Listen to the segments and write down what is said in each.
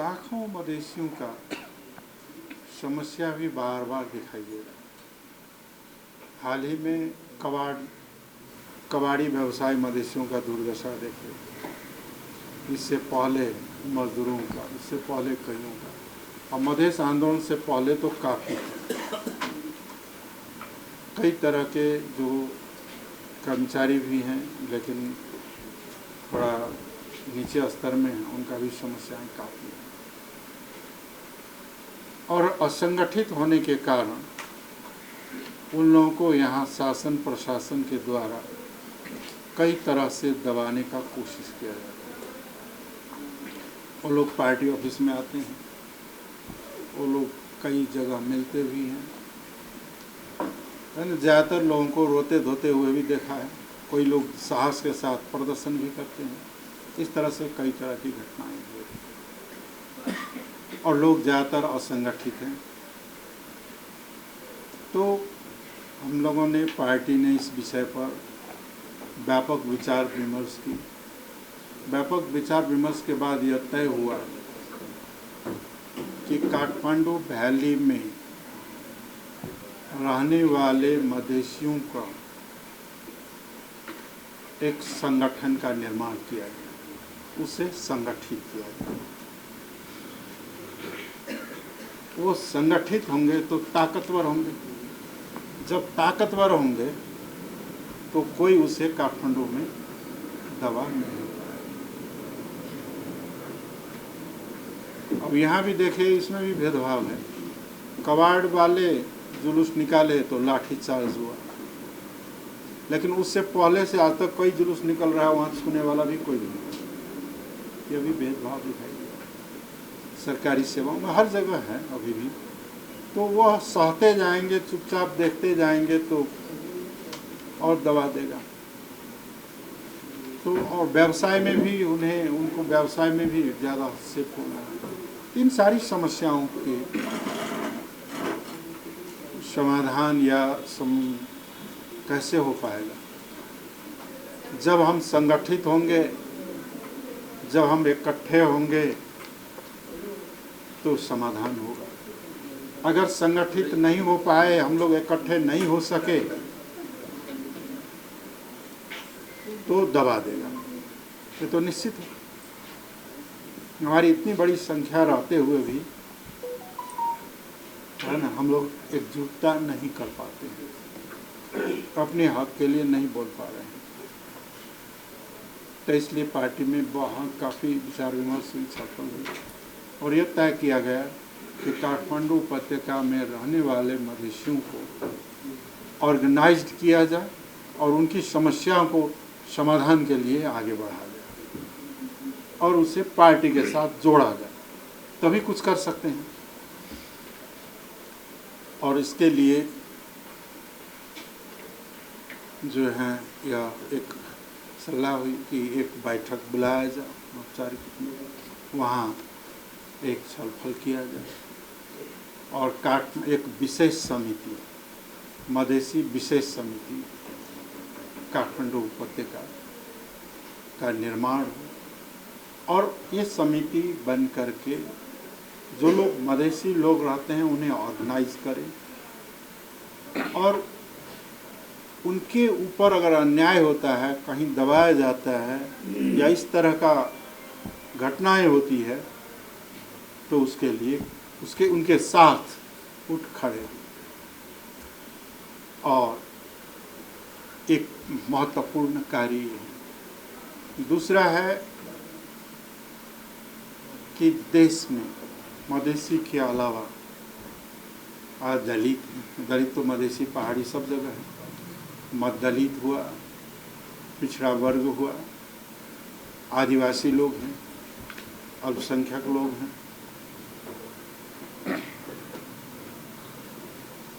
लाखों मवेशियों का समस्या भी बार बार दिखाई दे रहा है। हाल ही में कबाड़ी व्यवसाय मवेशियों का दुर्दशा देखे, इससे पहले मजदूरों का, इससे पहले कईयों का, और मधेश आंदोलन से पहले तो काफ़ी कई तरह के जो कर्मचारी भी हैं लेकिन थोड़ा नीचे स्तर में हैं, उनका भी समस्याएं काफ़ी हैं। और असंगठित होने के कारण उन लोगों को यहाँ शासन प्रशासन के द्वारा कई तरह से दबाने का कोशिश किया जाता है। वो लोग पार्टी ऑफिस में आते हैं, वो लोग कई जगह मिलते भी हैं। मैंने ज़्यादातर लोगों को रोते धोते हुए भी देखा है, कोई लोग साहस के साथ प्रदर्शन भी करते हैं। इस तरह से कई तरह की घटनाएं हुई और लोग ज़्यादातर असंगठित हैं। तो हम लोगों ने, पार्टी ने इस विषय पर व्यापक विचार विमर्श की। व्यापक विचार विमर्श के बाद यह तय हुआ कि काठमांडू वैली में रहने वाले मवेशियों का एक संगठन का निर्माण किया गया, उसे संगठित किया गया। वो संगठित होंगे तो ताकतवर होंगे, जब ताकतवर होंगे तो कोई उसे काठमांडू में दबा नहीं पाएगा। अब यहाँ भी देखिए, इसमें भी भेदभाव है। कबाड़ वाले जुलूस निकाले तो लाठीचार्ज हुआ, लेकिन उससे पहले से आज तक कई जुलूस निकल रहा है, वहाँ सुनने वाला भी कोई नहीं। ये भी भेदभाव दिखाई दिया। सरकारी सेवाओं में हर जगह है अभी भी। तो वह सहते जाएंगे, चुपचाप देखते जाएंगे तो और दबा देगा। तो और व्यवसाय में भी उनको व्यवसाय में भी ज़्यादा हस्तक्षेप होना है। इन सारी समस्याओं के समाधान या कैसे हो पाएगा? जब हम संगठित होंगे, जब हम इकट्ठे होंगे तो समाधान होगा। अगर संगठित नहीं हो पाए, हम लोग इकट्ठे नहीं हो सके तो दबा देगा। ये तो निश्चित है। हमारी इतनी बड़ी संख्या रहते हुए भी, है ना, हम लोग एकजुटता नहीं कर पाते हैं, अपने हक के लिए नहीं बोल पा रहे हैं। तो इसलिए पार्टी में बहुत काफ़ी विचार विमर्श हुई, सफल हुई और यह तय किया गया कि काठमांडू उपत्यका में रहने वाले मवेशियों को ऑर्गेनाइज्ड किया जाए और उनकी समस्याओं को समाधान के लिए आगे बढ़ाया जाए और उसे पार्टी के साथ जोड़ा जाए, तभी कुछ कर सकते हैं। और इसके लिए जो है या एक सलाह हुई कि एक बैठक बुलाया जाए औपचारिक, वहाँ एक छलफल किया जाए और एक विशेष समिति, मधेसी विशेष समिति काठमांडू उपत्यका का निर्माण हो और ये समिति बन करके जो लोग मधेसी लोग रहते हैं उन्हें ऑर्गेनाइज करें और उनके ऊपर अगर अन्याय होता है, कहीं दबाया जाता है या इस तरह का घटनाएं होती है तो उसके लिए उनके साथ उठ खड़े और एक महत्वपूर्ण कार्य है। दूसरा है कि देश में मधेसी के अलावा आज दलित तो मधेसी पहाड़ी सब जगह है, दलित हुआ, पिछड़ा वर्ग हुआ, आदिवासी लोग हैं, अल्पसंख्यक लोग हैं,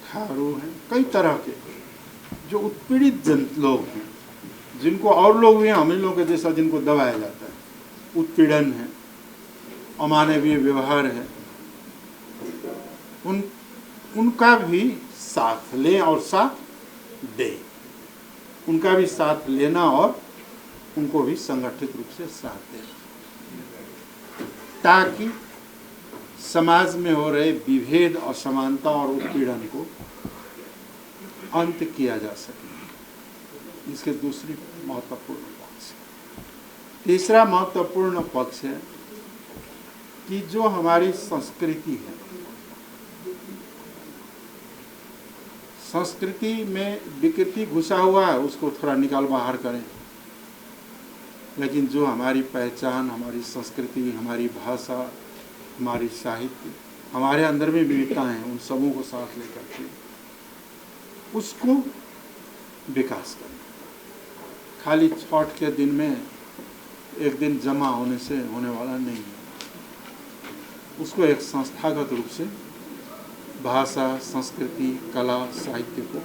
थारू हैं, कई तरह के जो उत्पीड़ित लोग हैं, जिनको और लोग भी हैं हम इन लोगों के जैसा, जिनको दबाया जाता है, उत्पीड़न है, अमानवीय व्यवहार है, उनका भी साथ लें और साथ दें, उनका भी साथ लेना और उनको भी संगठित रूप से साथ देना, ताकि समाज में हो रहे विभेद, असमानता और उत्पीड़न को अंत किया जा सके। इसके दूसरी महत्वपूर्ण पक्ष। तीसरा महत्वपूर्ण पक्ष है कि जो हमारी संस्कृति है, संस्कृति में विकृति घुसा हुआ है, उसको थोड़ा निकाल बाहर करें। लेकिन जो हमारी पहचान, हमारी संस्कृति, हमारी भाषा, हमारी साहित्य, हमारे अंदर में विविधता है, उन सबों को साथ लेकर के उसको विकास करना। खाली छठ के दिन में एक दिन जमा होने से होने वाला नहीं है। उसको एक संस्थागत रूप से भाषा, संस्कृति, कला, साहित्य को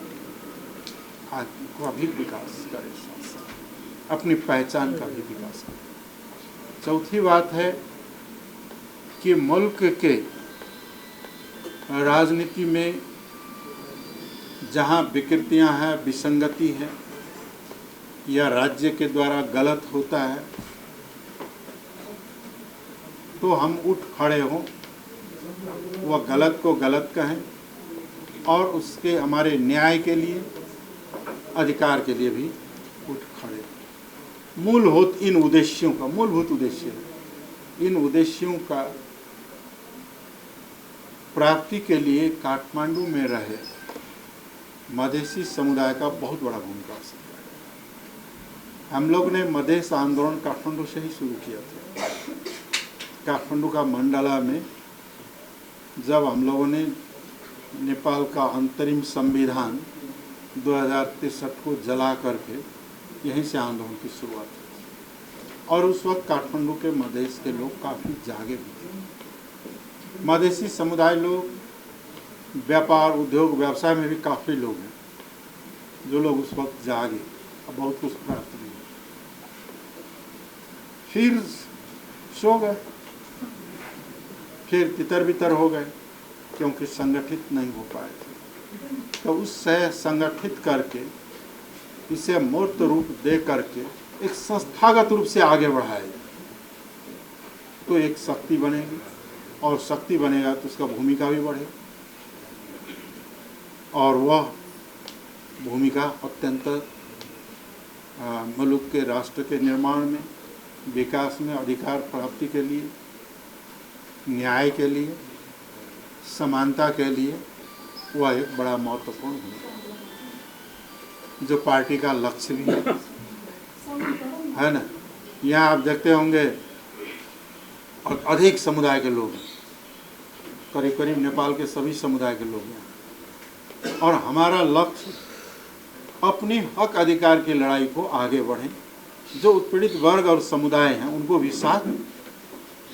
भी विकास करे, अपनी पहचान का भी विकास करे। चौथी बात है कि मुल्क के राजनीति में जहाँ विकृतियाँ हैं, विसंगति है या राज्य के द्वारा गलत होता है, तो हम उठ खड़े हों, वह गलत को गलत कहें और उसके हमारे न्याय के लिए, अधिकार के लिए भी उठ खड़े। मूलभूत इन उद्देश्यों का, मूलभूत उद्देश्य, इन उद्देश्यों का प्राप्ति के लिए काठमांडू में रहे मधेसी समुदाय का बहुत बड़ा भूमिका है। हम लोग ने मधेश आंदोलन काठमांडू से ही शुरू किया था। काठमांडू का मंडला में जब हम लोगों ने नेपाल का अंतरिम संविधान 2063 को जला करके यहीं से आंदोलन की शुरुआत हुई और उस वक्त काठमांडू के मधेश के लोग काफ़ी जागे भी थे। मधेसी समुदाय लोग व्यापार, उद्योग, व्यवसाय में भी काफ़ी लोग हैं जो लोग उस वक्त जागे और बहुत कुछ प्राप्त नहीं। फिर सो गए, फिर तितर बितर हो गए क्योंकि संगठित नहीं हो पाए थे। तो उससे संगठित करके, इसे मूर्त रूप दे करके एक संस्थागत रूप से आगे बढ़ाया जाए तो एक शक्ति बनेगी, और शक्ति बनेगा तो उसका भूमिका भी बढ़ेगा, और वह भूमिका अत्यंत मुल्क के, राष्ट्र के निर्माण में, विकास में, अधिकार प्राप्ति के लिए, न्याय के लिए, समानता के लिए वह एक बड़ा महत्वपूर्ण भूमिका, जो पार्टी का लक्ष्य भी है ना। यहाँ आप देखते होंगे और अधिक समुदाय के लोग हैं, करीब करीब नेपाल के सभी समुदाय के लोग हैं, और हमारा लक्ष्य अपने हक अधिकार की लड़ाई को आगे बढ़ें। जो उत्पीड़ित वर्ग और समुदाय हैं उनको भी साथ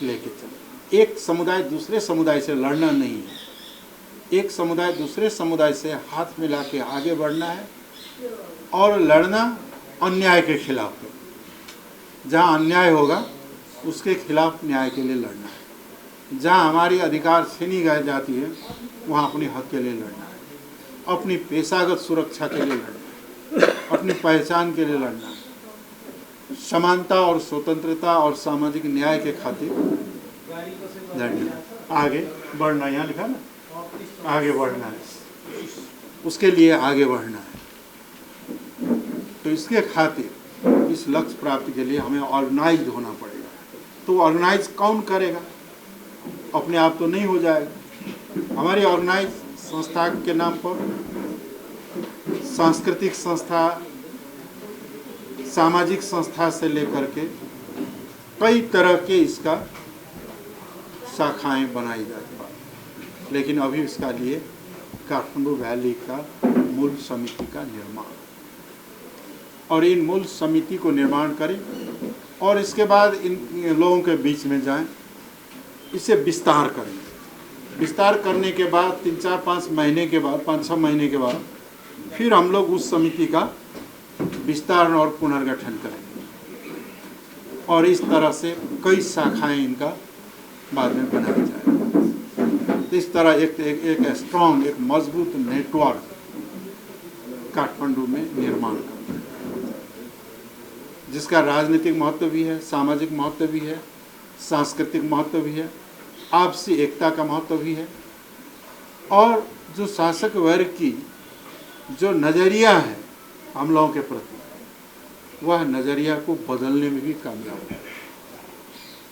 लेके चलें। एक समुदाय दूसरे समुदाय से लड़ना नहीं है, एक समुदाय दूसरे समुदाय से हाथ मिला के आगे बढ़ना है, और लड़ना अन्याय के खिलाफ है। जहाँ अन्याय होगा उसके खिलाफ न्याय के लिए लड़ना है। जहाँ हमारी अधिकार छीनी गई जाती है वहाँ अपने हक के लिए लड़ना है, अपनी पेशागत सुरक्षा के लिए लड़ना है, अपनी पहचान के लिए लड़ना है, समानता और स्वतंत्रता और सामाजिक न्याय के खातिर लड़ना है, आगे बढ़ना। यहाँ लिखा ना, आगे बढ़ना है, उसके लिए आगे बढ़ना है। तो इसके खातिर, इस लक्ष्य प्राप्ति के लिए हमें ऑर्गेनाइज्ड होना पड़ेगा। तो ऑर्गेनाइज कौन करेगा? अपने आप तो नहीं हो जाएगा। हमारी ऑर्गेनाइज संस्था के नाम पर सांस्कृतिक संस्था, सामाजिक संस्था से लेकर के कई तरह के इसका शाखाएं बनाई जाती हैं, लेकिन अभी इसका लिए काठमांडू वैली का मूल समिति का निर्माण, और इन मूल समिति को निर्माण करें और इसके बाद इन लोगों के बीच में जाएं, इसे विस्तार करें। विस्तार करने के बाद 3-4-5 महीने के बाद, 5-6 महीने के बाद फिर हम लोग उस समिति का विस्तार और पुनर्गठन करेंगे, और इस तरह से कई शाखाएं इनका बाद में बनाया जाएगा। तो इस तरह एक स्ट्रॉन्ग, एक मजबूत नेटवर्क काठमांडू में निर्माण करना है, जिसका राजनीतिक महत्व भी है, सामाजिक महत्व भी है, सांस्कृतिक महत्व भी है, आपसी एकता का महत्व भी है, और जो शासक वर्ग की जो नज़रिया है हम लोगों के प्रति, वह नज़रिया को बदलने में भी कामयाब है।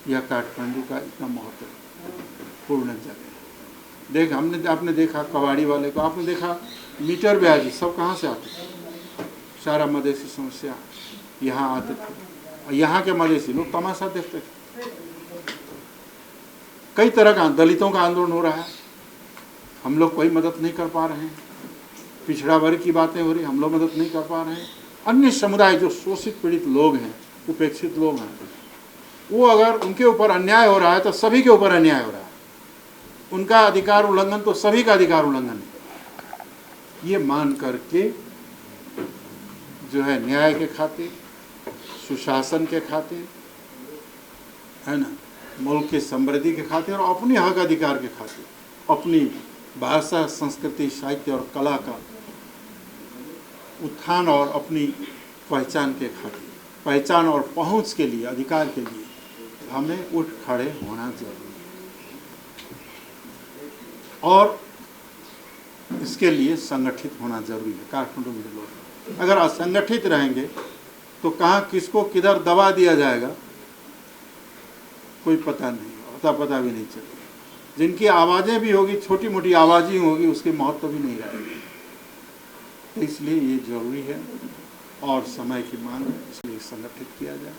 यह काठमांडू का इतना महत्वपूर्ण जगह है। देख आपने देखा कबाड़ी वाले को, आपने देखा मीटर ब्याज सब कहाँ से आते थे, सारा मधेसी समस्या यहाँ आते थे, और यहाँ के मधेसी लोग तमाशा देखते थे। कई तरह का दलितों का आंदोलन हो रहा है, हम लोग कोई मदद नहीं कर पा रहे हैं। पिछड़ा वर्ग की बातें हो रही, हम लोग मदद नहीं कर पा रहे हैं। अन्य समुदाय जो शोषित पीड़ित लोग हैं, उपेक्षित लोग हैं, वो अगर उनके ऊपर अन्याय हो रहा है तो सभी के ऊपर अन्याय हो रहा है। उनका अधिकार उल्लंघन तो सभी का अधिकार उल्लंघन है। ये मान करके जो है न्याय के खातिर, सुशासन के खातिर, है ना, मुल्क की समृद्धि के खातिर और अपने हक अधिकार के खातिर, अपनी भाषा, संस्कृति, साहित्य और कला का उत्थान और अपनी पहचान के खातिर, पहचान और पहुंच के लिए, अधिकार के लिए हमें उठ खड़े होना जरूरी है, और इसके लिए संगठित होना जरूरी है। काठमांडू में लोग अगर असंगठित रहेंगे तो कहाँ किसको किधर दबा दिया जाएगा कोई पता नहीं, पता भी नहीं चलेगा। जिनकी आवाज़ें भी होगी, छोटी मोटी आवाज़ ही होगी, उसके महत्व भी नहीं रहेगी। तो इसलिए ये जरूरी है और समय की मांग है, इसलिए संगठित किया जाए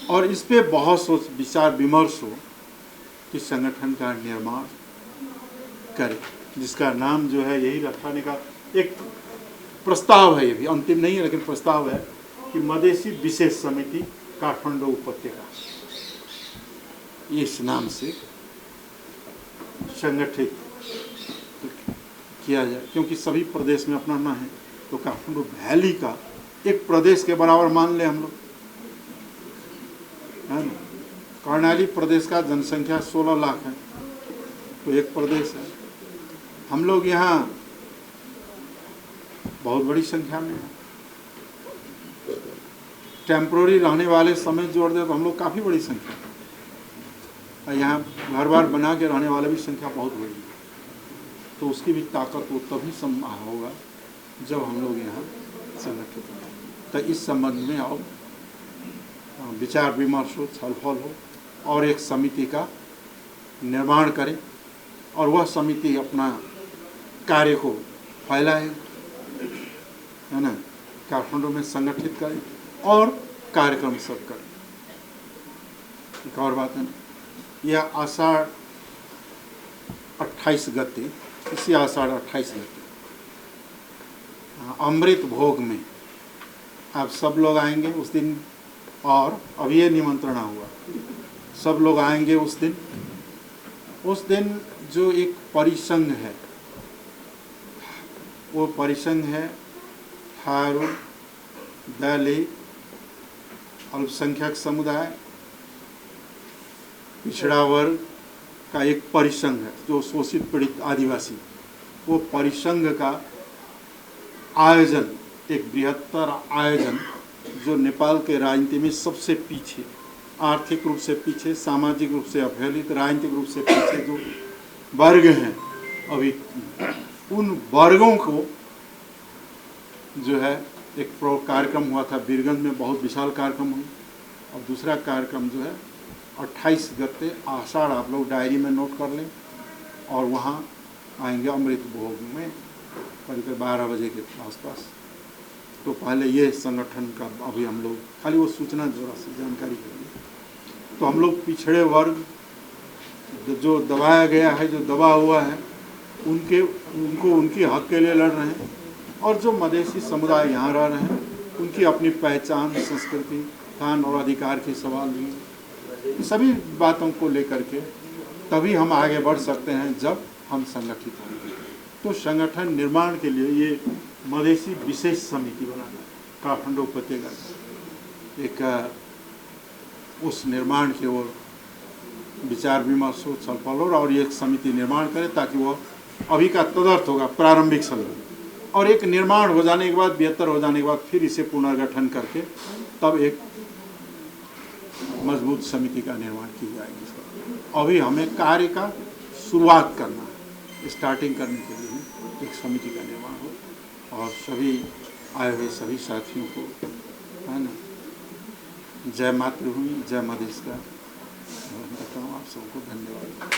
और इस पे बहुत सोच विचार विमर्श हो कि संगठन का निर्माण करें, जिसका नाम जो है यही रखने का एक प्रस्ताव है। ये भी अंतिम नहीं है, लेकिन प्रस्ताव है कि मधेसी विशेष समिति काठमांडू उपत्यका, इस नाम से संगठित किया जाए, क्योंकि सभी प्रदेश में अपना है। तो काठमांडू वैली का एक प्रदेश के बराबर मान ले हम लोग, है ना। कर्णाली प्रदेश का जनसंख्या 16 लाख है, तो एक प्रदेश है। हम लोग यहाँ बहुत बड़ी संख्या में है। टेम्पोररी रहने वाले समेत जोड़ दे तो हम लोग काफ़ी बड़ी संख्या है। यहाँ घर बार बना के रहने वाले भी संख्या बहुत बड़ी है। तो उसकी भी ताकत वो तभी संभव होगा जब हम लोग यहाँ संगठित हों। तो इस संबंध में अब विचार विमर्श हो, छलफल हो और एक समिति का निर्माण करें और वह समिति अपना कार्य को फैलाए, है ना, काठमांडू में संगठित करें और कार्यक्रम सब करें। एक और बात है ना, यह आषाढ़ 28 गते, इसी आषाढ़ 28 गते अमृत भोग में आप सब लोग आएंगे उस दिन, और अभी ये निमंत्रणा हुआ, सब लोग आएंगे उस दिन। उस दिन जो एक परिसंघ है, वो परिसंघ है थारू, दलित, अल्पसंख्यक समुदाय, पिछड़ा वर्ग का एक परिसंघ है, जो शोषित पीड़ित आदिवासी, वो परिसंघ का आयोजन, एक बृहत्तर आयोजन जो नेपाल के राजनीति में सबसे पीछे, आर्थिक रूप से पीछे, सामाजिक रूप से अवहेलित, राजनीतिक रूप से पीछे जो वर्ग हैं अभी, उन वर्गों को जो है एक कार्यक्रम हुआ था बीरगंज में, बहुत विशाल कार्यक्रम हुई। और दूसरा कार्यक्रम जो है 28 गते आषाढ़, आप लोग डायरी में नोट कर लें, और वहाँ आएंगे अमृत भोग में करीब 12 बजे के आसपास। तो पहले ये संगठन का अभी हम लोग खाली वो सूचना जरा सी जानकारी करेंगे। तो हम लोग पिछड़े वर्ग जो दबाया गया है, जो दबा हुआ है, उनको उनकी हक के लिए लड़ रहे हैं, और जो मधेसी समुदाय यहाँ रह रहे हैं उनकी अपनी पहचान, संस्कृति, स्थान और अधिकार के सवाल भी, सभी बातों को लेकर के तभी हम आगे बढ़ सकते हैं जब हम संगठित होंगे। तो संगठन निर्माण के लिए ये मधेसी विशेष समिति बनाना, काठमांडू उपत्यका एक उस निर्माण की ओर विचार विमर्श हो, छलफल हो, और एक समिति निर्माण करे ताकि वो अभी का तदर्थ होगा प्रारंभिक समय, और एक निर्माण हो जाने के बाद, बेहतर हो जाने के बाद फिर इसे पुनर्गठन करके तब एक मजबूत समिति का निर्माण की जाएगी। अभी हमें कार्य का शुरुआत करना है। स्टार्टिंग करने के लिए एक समिति का निर्माण हो और सभी आए हुए सभी साथियों को, है ना, जय मातृभूमि, जय मधेश का, बताऊँ आप सबको धन्यवाद।